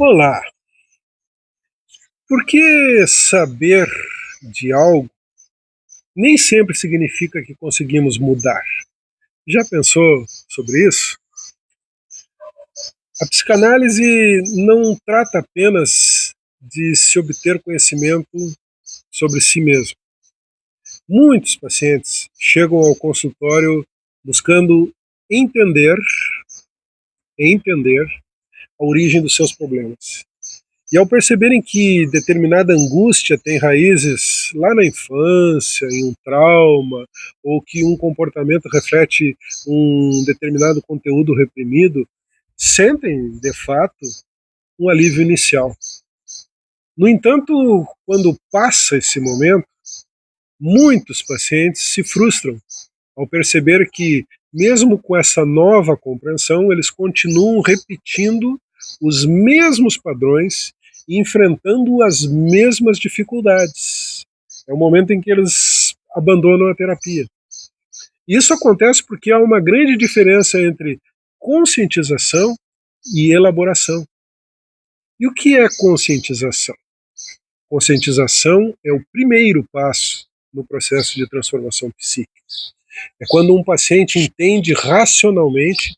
Olá, porque saber de algo nem sempre significa que conseguimos mudar. Já pensou sobre isso? A psicanálise não trata apenas de se obter conhecimento sobre si mesmo. Muitos pacientes chegam ao consultório buscando entender, entender a origem dos seus problemas. E ao perceberem que determinada angústia tem raízes lá na infância, em um trauma, ou que um comportamento reflete um determinado conteúdo reprimido, sentem, de fato, um alívio inicial. No entanto, quando passa esse momento, muitos pacientes se frustram ao perceber que, mesmo com essa nova compreensão, eles continuam repetindo os mesmos padrões e enfrentando as mesmas dificuldades. É o momento em que eles abandonam a terapia. Isso acontece porque há uma grande diferença entre conscientização e elaboração. E o que é conscientização? Conscientização é o primeiro passo no processo de transformação psíquica. É quando um paciente entende racionalmente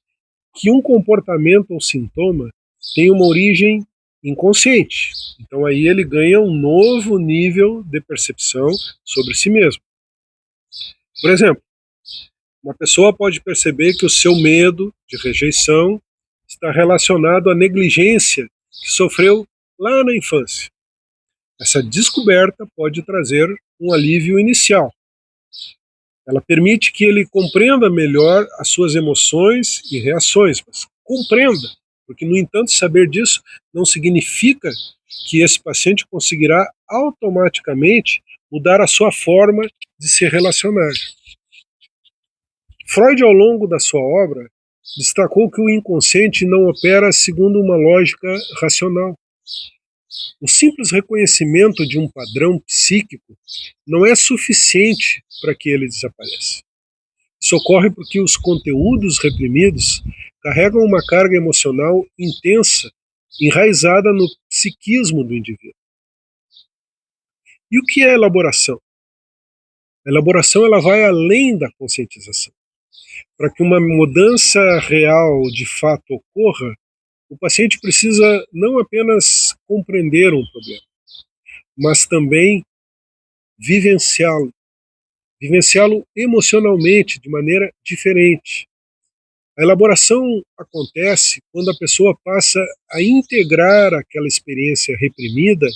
que um comportamento ou sintoma tem uma origem inconsciente. Então aí ele ganha um novo nível de percepção sobre si mesmo. Por exemplo, uma pessoa pode perceber que o seu medo de rejeição está relacionado à negligência que sofreu lá na infância. Essa descoberta pode trazer um alívio inicial. Ela permite que ele compreenda melhor as suas emoções e reações, mas compreenda, porque, no entanto, saber disso não significa que esse paciente conseguirá automaticamente mudar a sua forma de se relacionar. Freud, ao longo da sua obra, destacou que o inconsciente não opera segundo uma lógica racional. O simples reconhecimento de um padrão psíquico não é suficiente para que ele desapareça. Isso ocorre porque os conteúdos reprimidos carregam uma carga emocional intensa, enraizada no psiquismo do indivíduo. E o que é elaboração? A elaboração ela vai além da conscientização. Para que uma mudança real de fato ocorra, o paciente precisa não apenas compreender um problema, mas também vivenciá-lo, vivenciá-lo emocionalmente de maneira diferente. A elaboração acontece quando a pessoa passa a integrar aquela experiência reprimida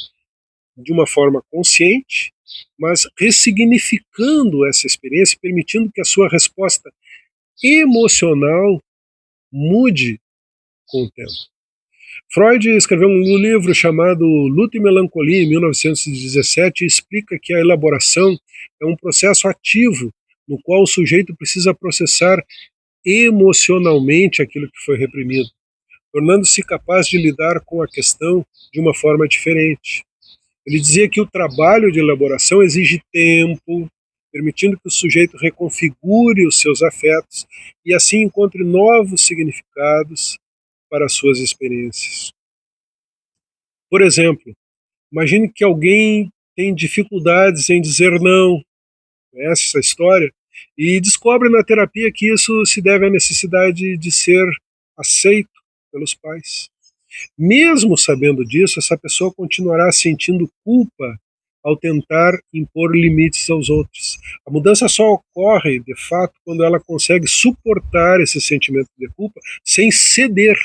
de uma forma consciente, mas ressignificando essa experiência, permitindo que a sua resposta emocional mude com o tempo. Freud escreveu um livro chamado Luto e Melancolia, em 1917, e explica que a elaboração é um processo ativo no qual o sujeito precisa processar emocionalmente aquilo que foi reprimido, tornando-se capaz de lidar com a questão de uma forma diferente. Ele dizia que o trabalho de elaboração exige tempo, permitindo que o sujeito reconfigure os seus afetos e assim encontre novos significados para as suas experiências. Por exemplo, imagine que alguém tem dificuldades em dizer não, essa história, e descobre na terapia que isso se deve à necessidade de ser aceito pelos pais. Mesmo sabendo disso, essa pessoa continuará sentindo culpa ao tentar impor limites aos outros. A mudança só ocorre, de fato, quando ela consegue suportar esse sentimento de culpa sem ceder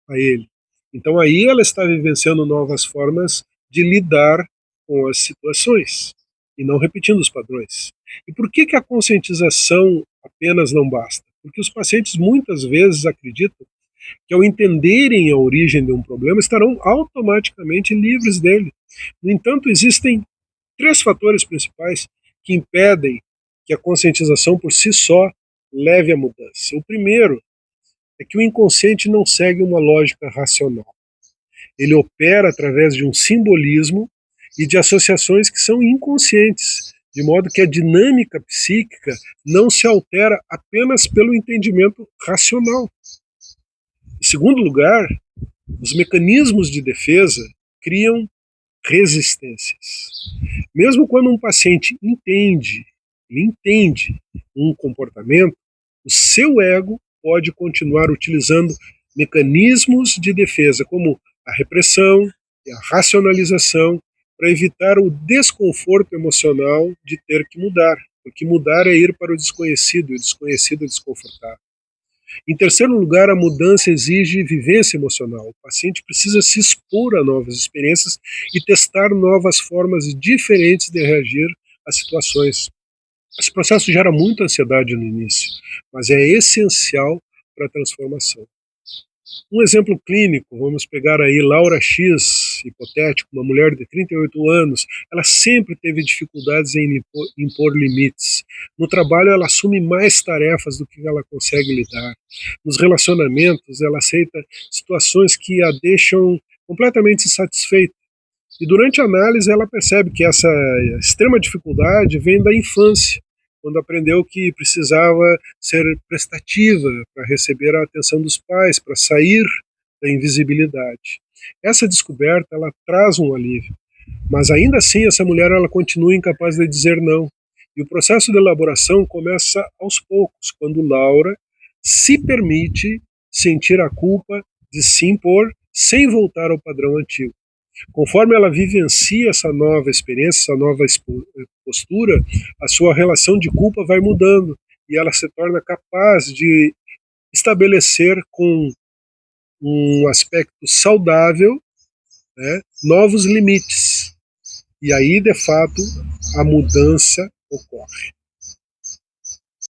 a ele. Então aí ela está vivenciando novas formas de lidar com as situações e não repetindo os padrões. E por que a conscientização apenas não basta? Porque os pacientes muitas vezes acreditam que, ao entenderem a origem de um problema, estarão automaticamente livres dele. No entanto, existem três fatores principais que impedem que a conscientização por si só leve à mudança. O primeiro é que o inconsciente não segue uma lógica racional. Ele opera através de um simbolismo e de associações que são inconscientes, de modo que a dinâmica psíquica não se altera apenas pelo entendimento racional. Em segundo lugar, Os mecanismos de defesa criam resistências. Mesmo quando um paciente entende um comportamento, o seu ego pode continuar utilizando mecanismos de defesa, como a repressão e a racionalização, para evitar o desconforto emocional de ter que mudar, porque mudar é ir para o desconhecido, e o desconhecido é desconfortável. Em terceiro lugar, a mudança exige vivência emocional. O paciente precisa se expor a novas experiências e testar novas formas diferentes de reagir a situações. Esse processo gera muita ansiedade no início, mas é essencial para a transformação. Um exemplo clínico, vamos pegar aí Laura X, hipotético, uma mulher de 38 anos, ela sempre teve dificuldades em impor limites. No trabalho ela assume mais tarefas do que ela consegue lidar. Nos relacionamentos ela aceita situações que a deixam completamente insatisfeita. E durante a análise ela percebe que essa extrema dificuldade vem da infância, quando aprendeu que precisava ser prestativa para receber a atenção dos pais, para sair da invisibilidade. Essa descoberta ela traz um alívio, mas ainda assim essa mulher ela continua incapaz de dizer não. E o processo de elaboração começa aos poucos, quando Laura se permite sentir a culpa de se impor sem voltar ao padrão antigo. Conforme ela vivencia essa nova experiência, essa nova postura, a sua relação de culpa vai mudando e ela se torna capaz de estabelecer com um aspecto saudável, né, novos limites. E aí, de fato, a mudança ocorre.